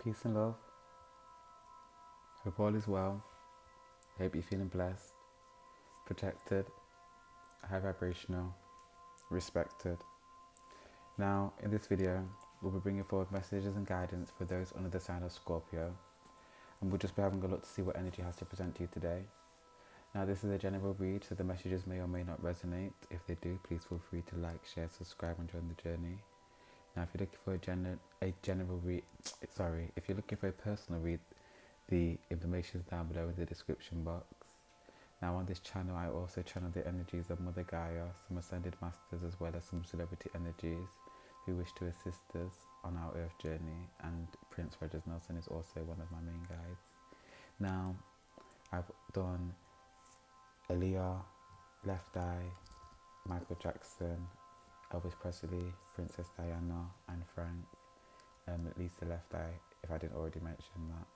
Peace and love. Hope all is well. Hope you're feeling blessed, protected, high vibrational, respected. Now, in this video, we'll be bringing forward messages and guidance for those under the sign of Scorpio, and we'll just be having a look to see what energy has to present to you today. Now, this is a general read, so the messages may or may not resonate. If they do, please feel free to like, share, subscribe, and join the journey. Now, if you're looking for if you're looking for a personal read, the information is down below in the description box. Now, on this channel, I also channel the energies of Mother Gaia, some ascended masters, as well as some celebrity energies who wish to assist us on our earth journey, and Prince Regis Nelson is also one of my main guides. Now, I've done Aaliyah, Left Eye, Michael Jackson, Elvis Presley, Princess Diana, and Frank, at least the Left Eye, if I didn't already mention that.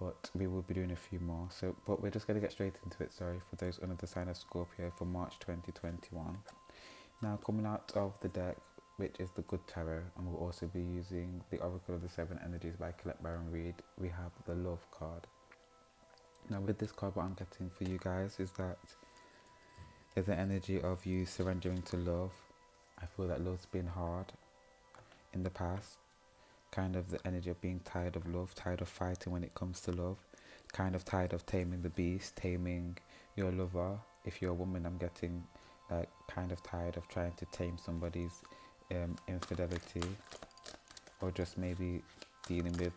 But we will be doing a few more. But we're just going to get straight into it, for those under the sign of Scorpio for March 2021. Now, coming out of the deck, which is the Good Tarot, and we'll also be using the Oracle of the Seven Energies by Colette Baron Reid, we have the Love card. Now, with this card, what I'm getting for you guys is that there's an energy of you surrendering to love. I feel that love's been hard in the past. Kind of the energy of being tired of love, tired of fighting when it comes to love, kind of tired of taming the beast, taming your lover. If you're a woman, I'm getting kind of tired of trying to tame somebody's infidelity, or just maybe dealing with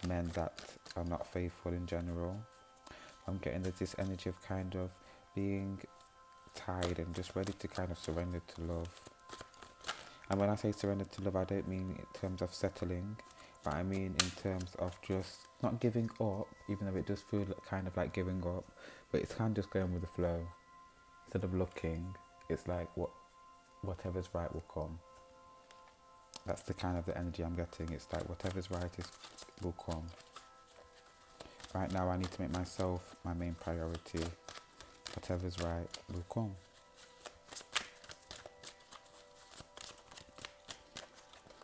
men that are not faithful in general. I'm getting this energy of kind of being tired and just ready to kind of surrender to love. And when I say surrender to love, I don't mean in terms of settling, but I mean in terms of just not giving up, even though it does feel kind of like giving up, but it's kind of just going with the flow. Instead of looking, it's like whatever's right will come. That's the kind of the energy I'm getting. It's like whatever's right will come. Right now I need to make myself my main priority. Whatever's right will come.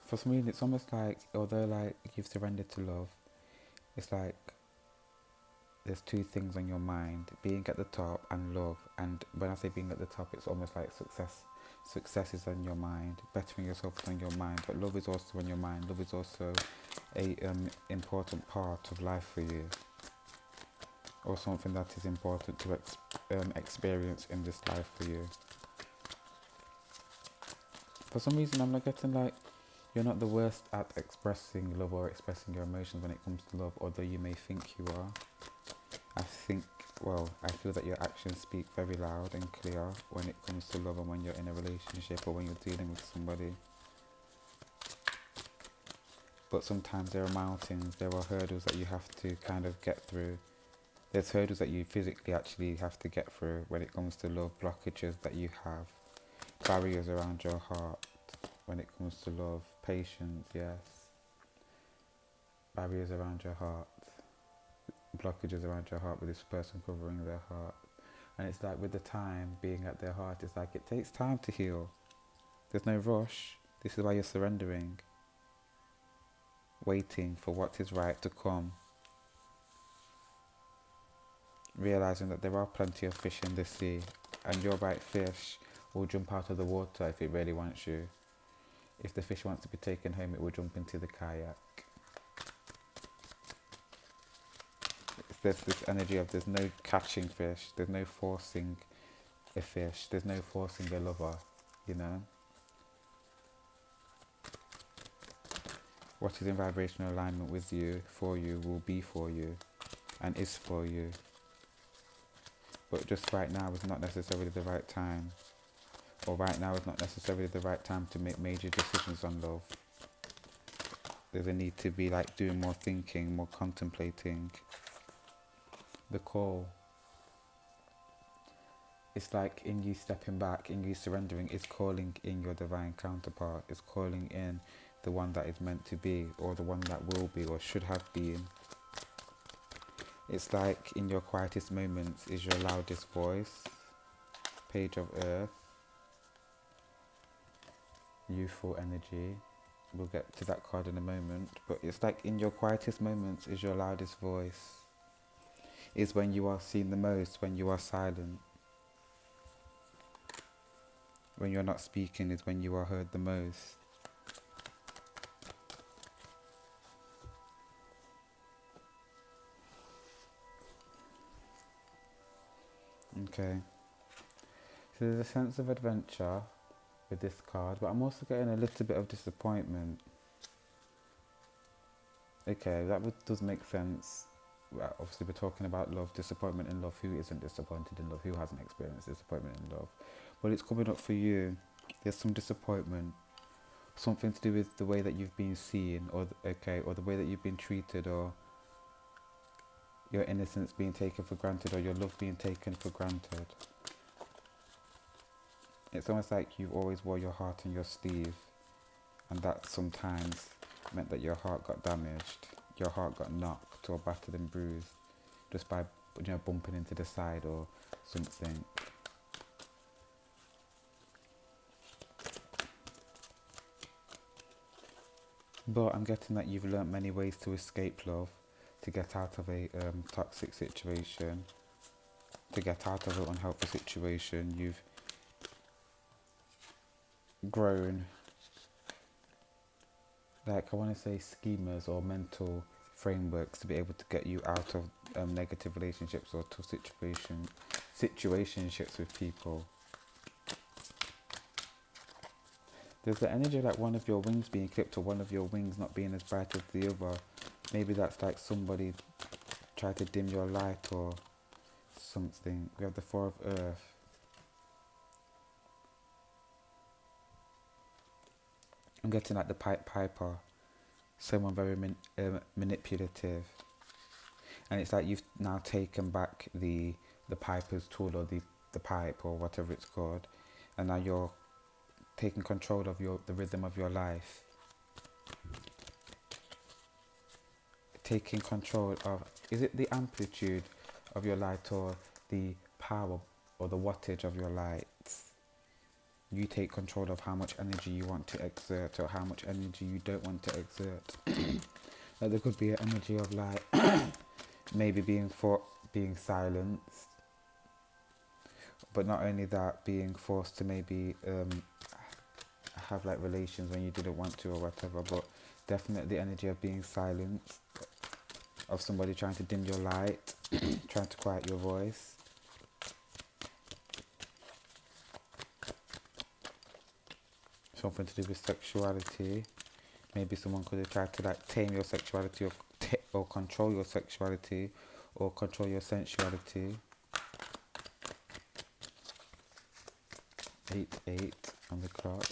For some reason, it's almost like, although like you've surrendered to love, it's like there's two things on your mind: being at the top and love. And when I say being at the top, it's almost like success. Success is on your mind, bettering yourself is on your mind, but love is also on your mind. Love is also a important part of life for you, or something that is important to experience in this life for you. For some reason, I'm not getting like you're not the worst at expressing love or expressing your emotions when it comes to love, although you may think you are. I feel that your actions speak very loud and clear when it comes to love and when you're in a relationship or when you're dealing with somebody. But sometimes there are mountains, there are hurdles that you have to kind of get through. There's hurdles that you physically actually have to get through when it comes to love, blockages that you have, barriers around your heart when it comes to love, patience, yes, barriers around your heart, blockages around your heart with this person covering their heart. And it's like with the time being at their heart, it's like it takes time to heal. There's no rush. This is why you're surrendering, waiting for what is right to come, realizing that there are plenty of fish in the sea, and your right fish will jump out of the water if it really wants you. If the fish wants to be taken home, it will jump into the kayak. There's this energy of there's no catching fish, there's no forcing a fish, there's no forcing a lover, you know. What is in vibrational alignment with you, for you, will be for you, and is for you. But just right now is not necessarily the right time. Or right now is not necessarily the right time to make major decisions on love. There's a need to be like doing more thinking, more contemplating. The call, it's like in you stepping back, in you surrendering, is calling in your divine counterpart, is calling in the one that is meant to be, or the one that will be, or should have been. It's like in your quietest moments is your loudest voice. Page of Earth, youthful energy, We'll get to that card in a moment. But it's like in your quietest moments is your loudest voice. Is when you are seen the most, when you are silent. When you're not speaking is when you are heard the most. Okay. So there's a sense of adventure with this card, but I'm also getting a little bit of disappointment. Okay, does make sense. Well, obviously we're talking about love, disappointment in love. Who isn't disappointed in love? Who hasn't experienced disappointment in love? But it's coming up for you. There's some disappointment. Something to do with the way that you've been seen, or the way that you've been treated, or your innocence being taken for granted, or your love being taken for granted. It's almost like you always wore your heart on your sleeve, and that sometimes meant that your heart got damaged, your heart got knocked or battered and bruised just by bumping into the side or something. But I'm getting that you've learnt many ways to escape love, to get out of a toxic situation, to get out of an unhelpful situation. You've grown, like I want to say, schemas or mental frameworks to be able to get you out of negative relationships or tough situationships with people. There's the energy like one of your wings being clipped or one of your wings not being as bright as the other. Maybe that's like somebody tried to dim your light or something. We have the Four of Earth. I'm getting like the Piper. Someone very manipulative. And it's like you've now taken back the Piper's tool or the pipe or whatever it's called. And now you're taking control of the rhythm of your life. Taking control of, is it the amplitude of your light or the power or the wattage of your lights? You take control of how much energy you want to exert or how much energy you don't want to exert. Like there could be an energy of like maybe being silenced, but not only that, being forced to maybe have like relations when you didn't want to or whatever, but definitely the energy of being silenced, of somebody trying to dim your light, trying to quiet your voice. Something to do with sexuality. Maybe someone could have tried to like tame your sexuality or control your sexuality or control your sensuality. 8-8 on the clock.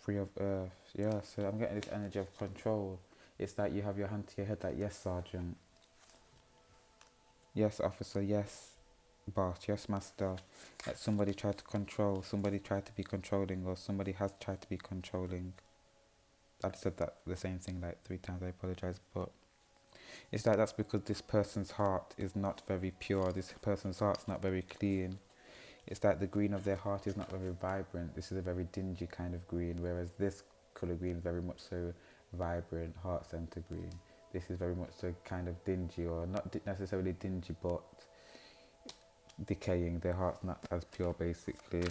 Free of Earth. Yeah, so I'm getting this energy of control. It's like you have your hand to your head like, yes, Sergeant. Yes, officer. Yes, boss. Yes, master. Like somebody tried to control, somebody tried to be controlling, or somebody has tried to be controlling. I've said that the same thing like 3 times, I apologise, but it's like that's because this person's heart is not very pure, this person's heart's not very clean. It's like the green of their heart is not very vibrant. This is a very dingy kind of green, whereas this colour green is very much so vibrant, heart centre green. This is very much so kind of dingy, or not necessarily dingy, but decaying. Their heart's not as pure, basically.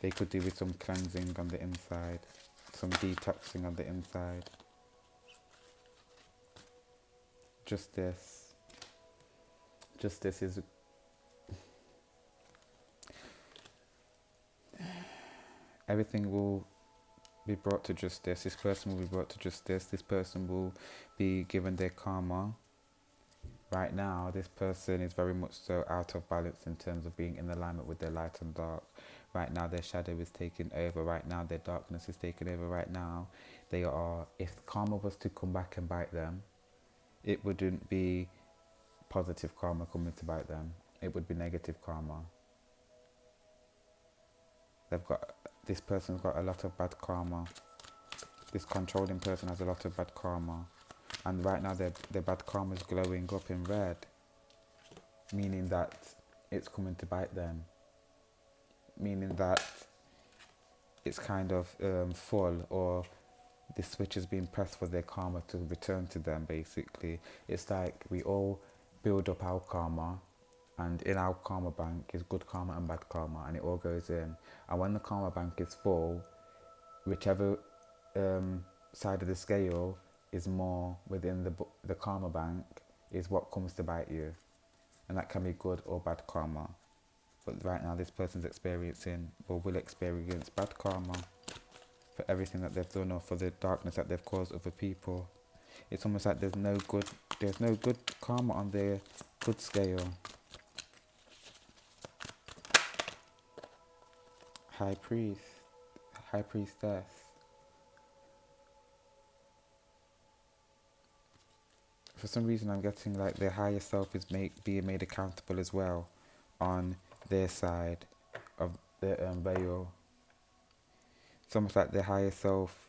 They could do with some cleansing on the inside, some detoxing on the inside. Justice is everything will be brought to justice. This person will be brought to justice. This person will be given their karma. Right now, this person is very much so out of balance in terms of being in alignment with their light and dark. Right now, their shadow is taking over. Right now, their darkness is taking over. Right now, they are, if karma was to come back and bite them, it wouldn't be positive karma coming to bite them. It would be negative karma. This person's got a lot of bad karma. This controlling person has a lot of bad karma. And right now their bad karma is glowing up in red. meaning that it's coming to bite them, meaning that it's kind of full, or the switch is being pressed for their karma to return to them, basically. It's like we all build up our karma, and in our karma bank is good karma and bad karma, and it all goes in. And when the karma bank is full, whichever side of the scale is more within the karma bank is what comes to bite you. And that can be good or bad karma. But right now this person's experiencing, or will experience, bad karma for everything that they've done, or for the darkness that they've caused other people. It's almost like there's no good karma on their good scale. High priest, high priestess. For some reason I'm getting like their higher self is being made accountable as well on their side of the veil. It's almost like their higher self,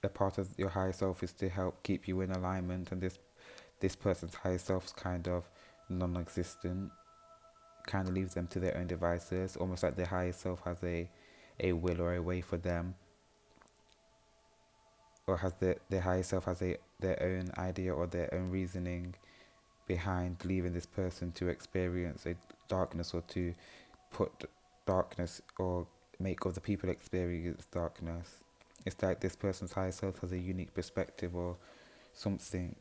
a part of your higher self is to help keep you in alignment, and this person's higher self is kind of non-existent, kind of leaves them to their own devices, almost like their higher self has a will or a way for them, or has their higher self has their own idea or their own reasoning behind leaving this person to experience a darkness, or to put darkness, or make other people experience darkness. It's like this person's higher self has a unique perspective or something.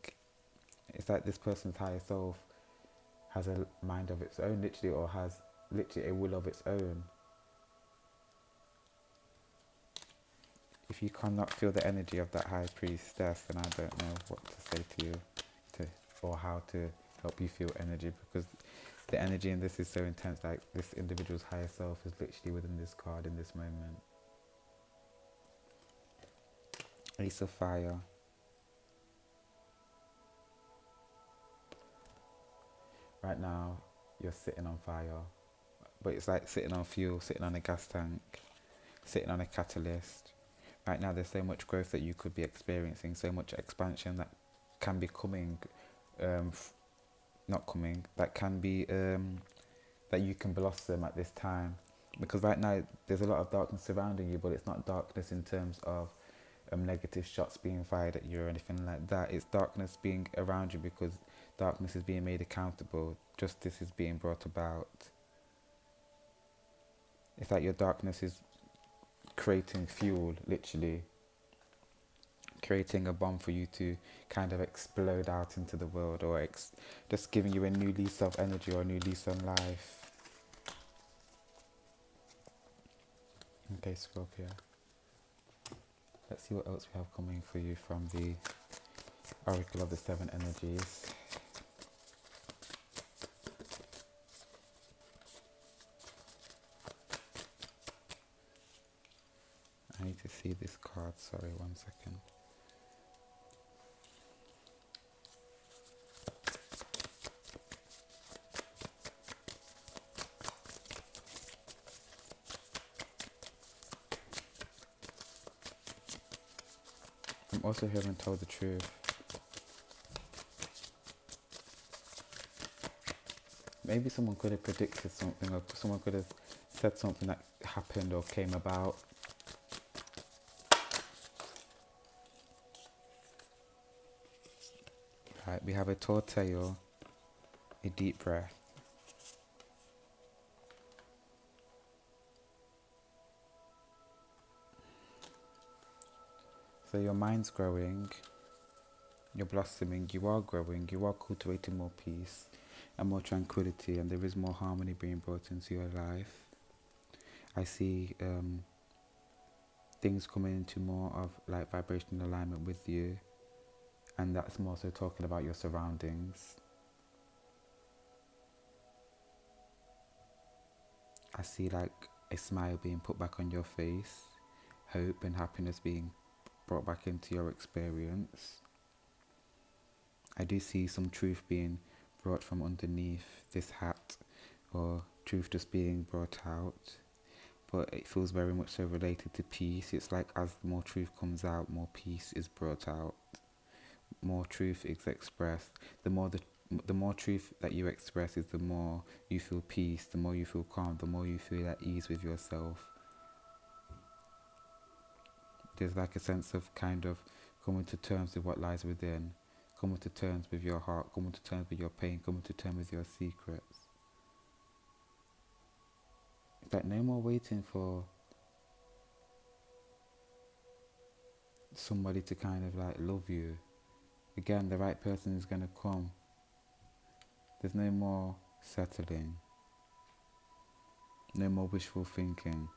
It's like this person's higher self has a mind of its own, literally, or has literally a will of its own. If you cannot feel the energy of that high priestess, then I don't know what to say to you, or how to help you feel energy, because the energy in this is so intense. Like, this individual's higher self is literally within this card in this moment. Ace of Fire. Right now, you're sitting on fire, but it's like sitting on fuel, sitting on a gas tank, sitting on a catalyst. Right now, there's so much growth that you could be experiencing, so much expansion that can be coming, that can be, that you can blossom at this time. Because right now, there's a lot of darkness surrounding you, but it's not darkness in terms of negative shots being fired at you or anything like that. It's darkness being around you because darkness is being made accountable. Justice is being brought about. It's like your darkness is creating fuel, literally. Creating a bomb for you to kind of explode out into the world, or just giving you a new lease of energy or a new lease on life. Okay, Scorpio. Let's see what else we have coming for you from the Oracle of the Seven Energies. I need to see this card, sorry, 1 second. I'm also hearing tell the truth. Maybe someone could have predicted something, or someone could have said something that happened or came about. Right, we have a tall tale, a deep breath. So your mind's growing, you're blossoming, you are growing, you are cultivating more peace and more tranquility, and there is more harmony being brought into your life. I see things coming into more of like vibrational alignment with you, and that's more so talking about your surroundings. I see like a smile being put back on your face, hope and happiness being brought back into your experience. I do see some truth being brought from underneath this hat, or truth just being brought out, but it feels very much so related to peace. It's like as more truth comes out, more peace is brought out, more truth is expressed. The more the more truth that you express is the more you feel peace, the more you feel calm, the more you feel at ease with yourself. There's like a sense of kind of coming to terms with what lies within, coming to terms with your heart, coming to terms with your pain, coming to terms with your secrets. It's like no more waiting for somebody to kind of like love you. Again, the right person is going to come. There's no more settling, no more wishful thinking.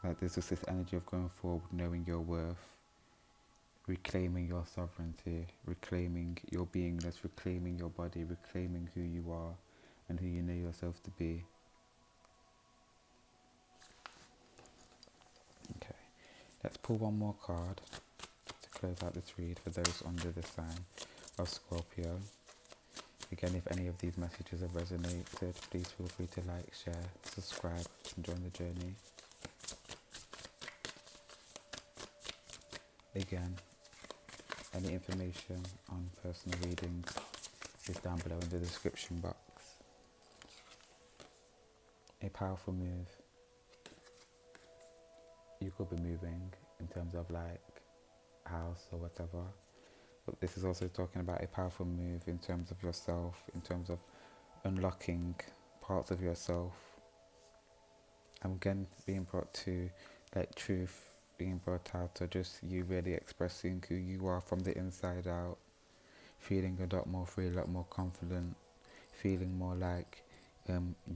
Like there's just this energy of going forward, knowing your worth, reclaiming your sovereignty, reclaiming your beingness, reclaiming your body, reclaiming who you are and who you know yourself to be. Okay, let's pull one more card to close out this read for those under the sign of Scorpio. Again, if any of these messages have resonated, please feel free to like, share, subscribe, and join the journey. Again, any information on personal readings is down below in the description box. A powerful move. You could be moving in terms of like house or whatever. But this is also talking about a powerful move in terms of yourself, in terms of unlocking parts of yourself. I'm again being brought to like truth being brought out, or just you really expressing who you are from the inside out, feeling a lot more free, a lot more confident, feeling more like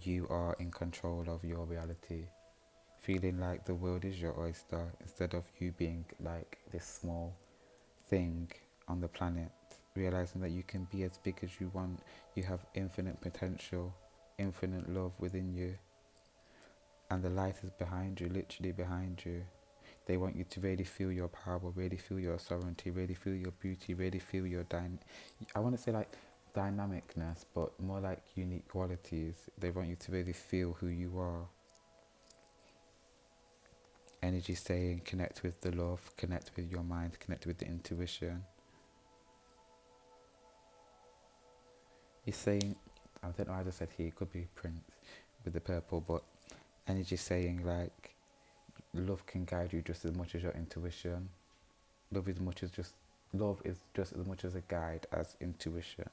you are in control of your reality, feeling like the world is your oyster instead of you being like this small thing on the planet, realizing that you can be as big as you want. You have infinite potential, infinite love within you, and the light is behind you, literally behind you. They want you to really feel your power, really feel your sovereignty, really feel your beauty, really feel your I want to say like dynamicness, but more like unique qualities. They want you to really feel who you are. Energy saying connect with the love, connect with your mind, connect with the intuition. He's saying, I don't know, I just said he could be Prince with the purple, but energy saying like love can guide you just as much as your intuition. Love is just as much as a guide as intuition.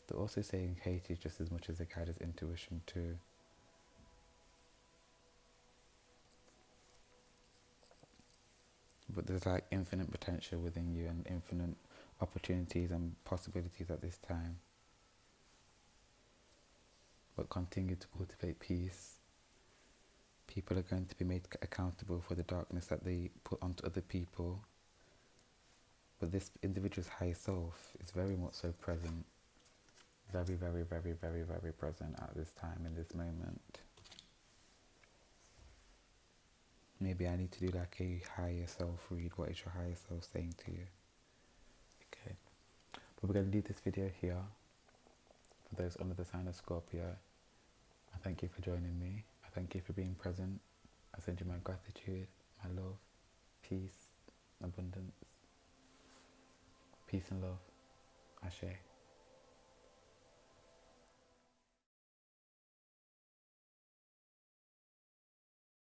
They're also saying hate is just as much as a guide as intuition too. But there's like infinite potential within you and infinite opportunities and possibilities at this time. But continue to cultivate peace. People are going to be made accountable for the darkness that they put onto other people. But this individual's higher self is very much so present. Very, very, very, very, very present at this time, in this moment. Maybe I need to do like a higher self read. What is your higher self saying to you? Okay. But we're going to leave this video here. For those under the sign of Scorpio, I thank you for joining me. I thank you for being present. I send you my gratitude, my love, peace, abundance. Peace and love. Ashe.